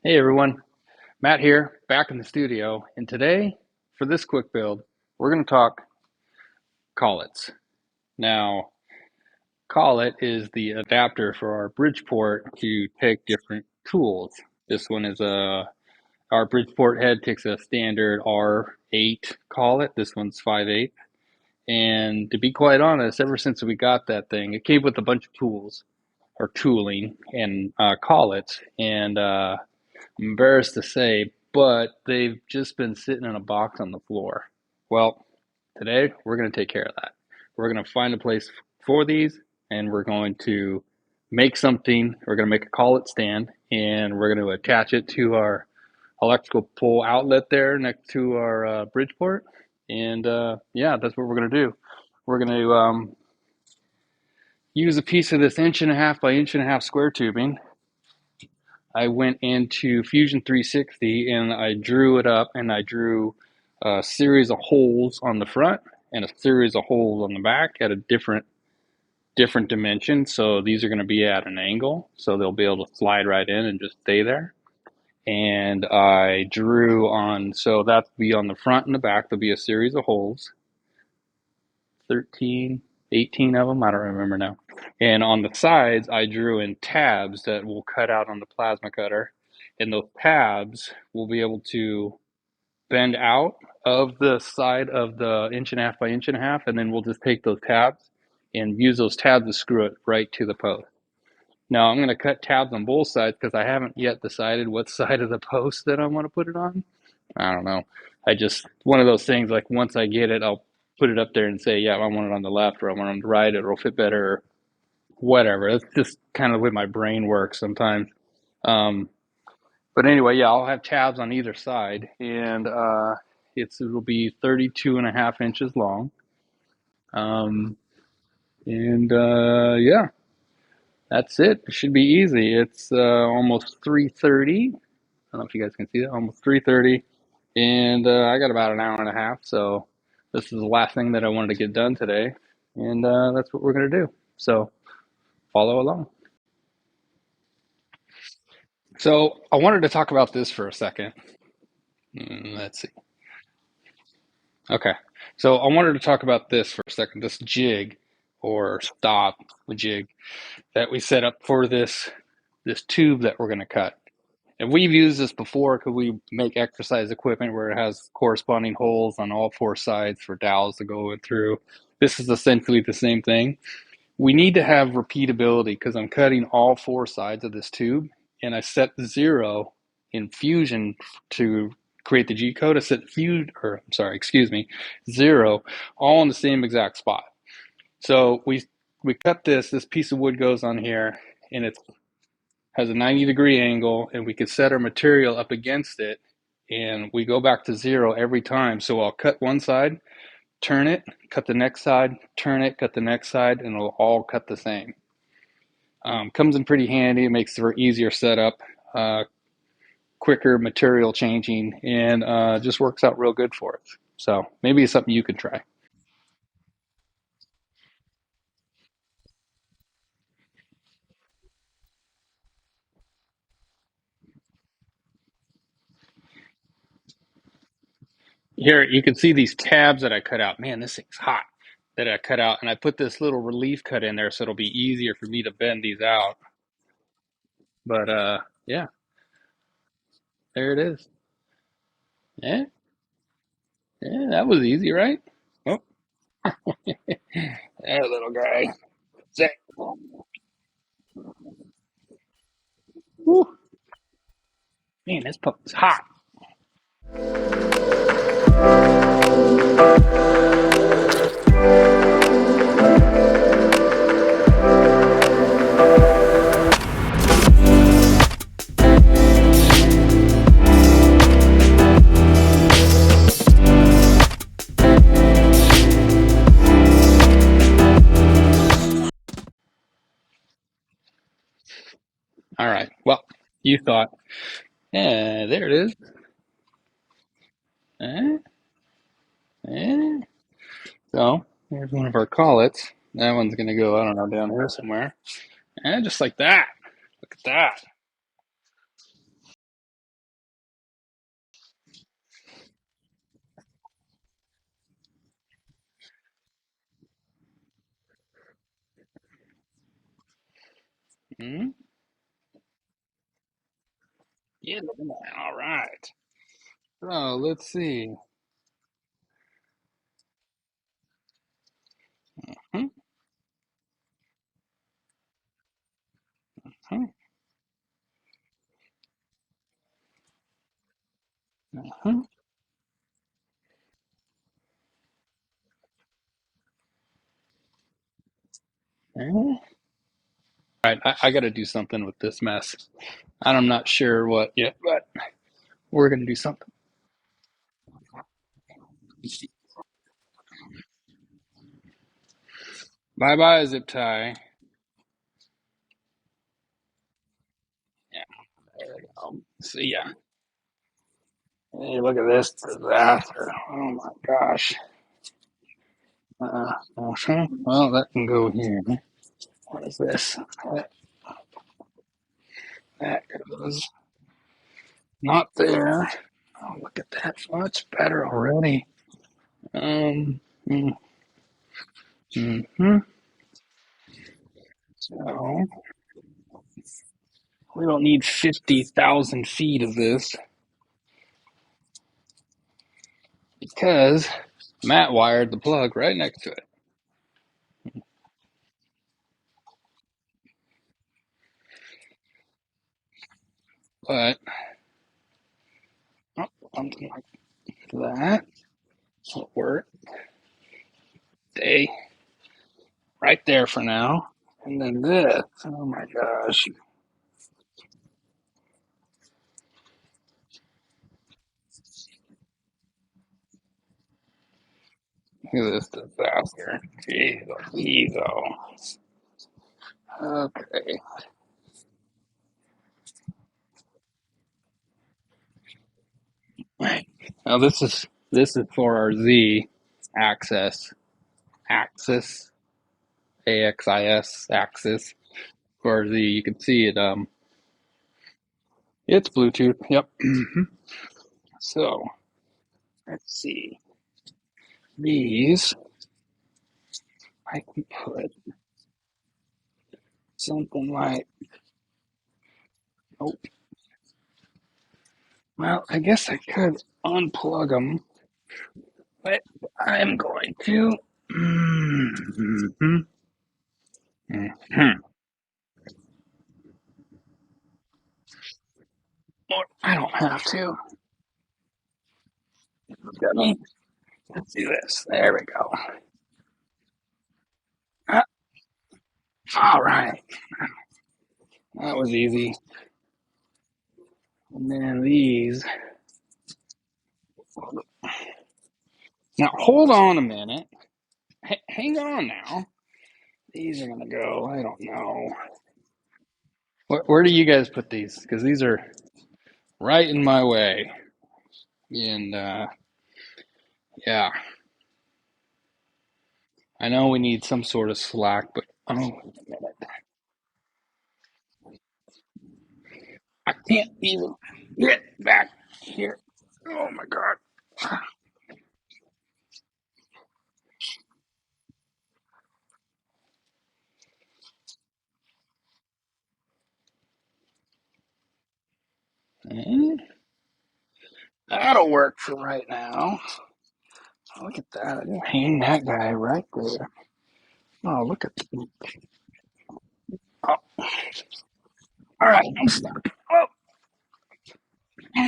Hey everyone, Matt here, back in the studio, and today, for this quick build, we're going to talk collets. Now, collet is the adapter for our Bridgeport to take different tools. This one is our Bridgeport head takes a standard R8 collet. This one's 5/8. And to be quite honest, ever since we got that thing, it came with a bunch of tools, or tooling, and collets, and I'm embarrassed to say, but they've just been sitting in a box on the floor. Well, today we're going to take care of that. We're going to find a place for these and we're going to make something. We're going to make a collet stand and we're going to attach it to our electrical pole outlet there next to our Bridgeport. And yeah, that's what we're going to do. We're going to use a piece of this 1.5 by 1.5 square tubing. I went into Fusion 360 and I drew it up and I drew a series of holes on the front and a series of holes on the back at a different dimension. So these are going to be at an angle, so they'll be able to slide right in and just stay there. And I drew on, so that'll be on the front and the back. There'll be a series of holes, 13, 18 of them. I don't remember now. And on the sides, I drew in tabs that will cut out on the plasma cutter. And those tabs will be able to bend out of the side of the 1.5 by 1.5, and then we'll just take those tabs and use those tabs to screw it right to the post. Now I'm going to cut tabs on both sides because I haven't yet decided what side of the post that I want to put it on. I don't know. I just, one of those things, like once I get it, I'll put it up there and say, yeah, I want it on the left or I want it on the right, it'll fit better, or whatever. That's just kind of the way my brain works sometimes. Um, but anyway, yeah, I'll have tabs on either side, and it'll be 32.5 inches long. Um, and yeah, that's it. It should be easy. It's almost 3:30. I don't know if you guys can see that. Almost 3:30, and I got about an hour and a half. So this is the last thing that I wanted to get done today, and that's what we're gonna do. So follow along. So I wanted to talk about this for a second. Let's see. Okay. So I wanted to talk about this for a second. This jig or stop jig that we set up for this tube that we're going to cut. And we've used this before because we make exercise equipment where it has corresponding holes on all four sides for dowels to go through. This is essentially the same thing. We need to have repeatability because I'm cutting all four sides of this tube, and I set 0 in Fusion to create the G code. I set Fusion, or I'm sorry, excuse me, 0 all in the same exact spot. So we cut this piece of wood goes on here, and it has a 90-degree angle, and we can set our material up against it, and we go back to 0 every time. So I'll cut one side, turn it, cut the next side, turn it, cut the next side, and it'll all cut the same. Comes in pretty handy. It makes for easier setup, uh, quicker material changing, and just works out real good for us. So maybe it's something you could try. Here you can see these tabs that I cut out. Man, this thing's hot. That I cut out, and I put this little relief cut in there so it'll be easier for me to bend these out. But yeah, there it is. Yeah, yeah, that was easy, right? Oh, there, little guy. Say, whew, man, this puppy's hot. All right. Well, you thought, yeah, there it is. Eh, eh. So here's one of our collets. That one's gonna go, I don't know, down here somewhere. And just like that. Look at that. Hmm? Yeah, look at that. All right. So let's see. Hmm, hmm, hmm, hmm. All right, I got to do something with this mess. I'm not sure what yet, but we're gonna do something. Bye bye, zip tie. Yeah, there we go. See ya. Hey, look at this disaster. Oh my gosh. Well, that can go here. What is this? That, that goes not there. Oh, look at that. Much better already. Um, mm, hmm So we don't need 50,000 feet of this because Matt wired the plug right next to it. But oh, something like that will work. Stay right there for now. And then this. Oh my gosh. Look at this disaster. Jeez, okay. Now this is for our Z axis axis for our Z. You can see it. It's Bluetooth. Yep. So let's see these. I can put something like. Oh, well, I guess I could unplug them, but I'm going to. Mm-hmm, mm-hmm. Or I don't have to. Let me. Let's do this. There we go. Uh, all right. That was easy. And then these. Now hold on a minute. Hang on now. These are gonna go. I don't know. Where do you guys put these? Because these are right in my way. And yeah, I know we need some sort of slack, but oh, wait a minute. I can't even get back here. Oh my god. That'll work for right now. Look at that. I can hang that guy right there. Oh, look at that. Oh, all right, I'm stuck. Oh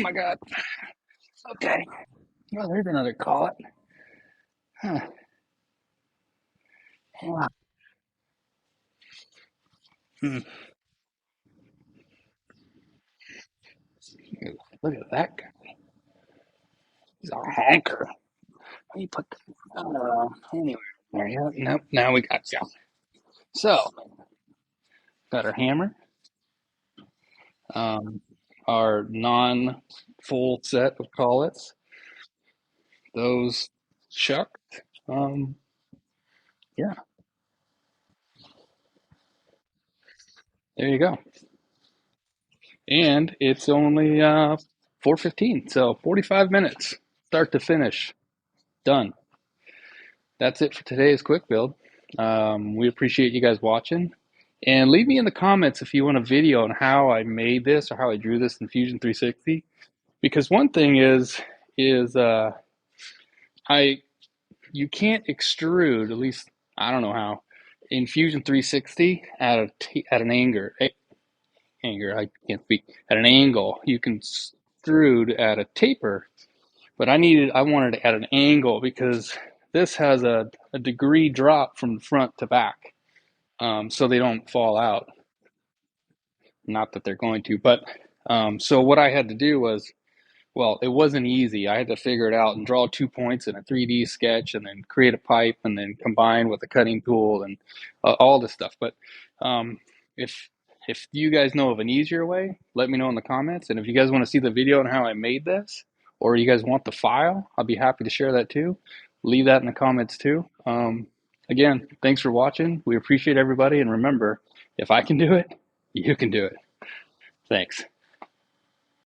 my god. Okay. Well, there's another collet. Huh. Wow. Hmm. Look at that guy. He's a honker. How do you put that? Anyway, there you go. Nope. Now we got you. So, got our hammer, um, our non-full set of collets. Those shucked. Yeah, there you go. And it's only 4:15, so 45 minutes, start to finish, done. That's it for today's quick build. We appreciate you guys watching. And leave me in the comments if you want a video on how I made this or how I drew this in Fusion 360. Because one thing is I you can't extrude, at least I don't know how, in Fusion 360 at an I can't speak, at an angle. You can extrude at a taper, but I wanted it at an angle because this has a degree drop from front to back, so they don't fall out. Not that they're going to, but so what I had to do was, well, it wasn't easy. I had to figure it out and draw 2 points in a 3D sketch and then create a pipe and then combine with a cutting tool and all this stuff. But um, if if you guys know of an easier way, let me know in the comments. And if you guys want to see the video on how I made this, or you guys want the file, I'll be happy to share that too. Leave that in the comments too. Again, thanks for watching. We appreciate everybody. And remember, if I can do it, you can do it. Thanks.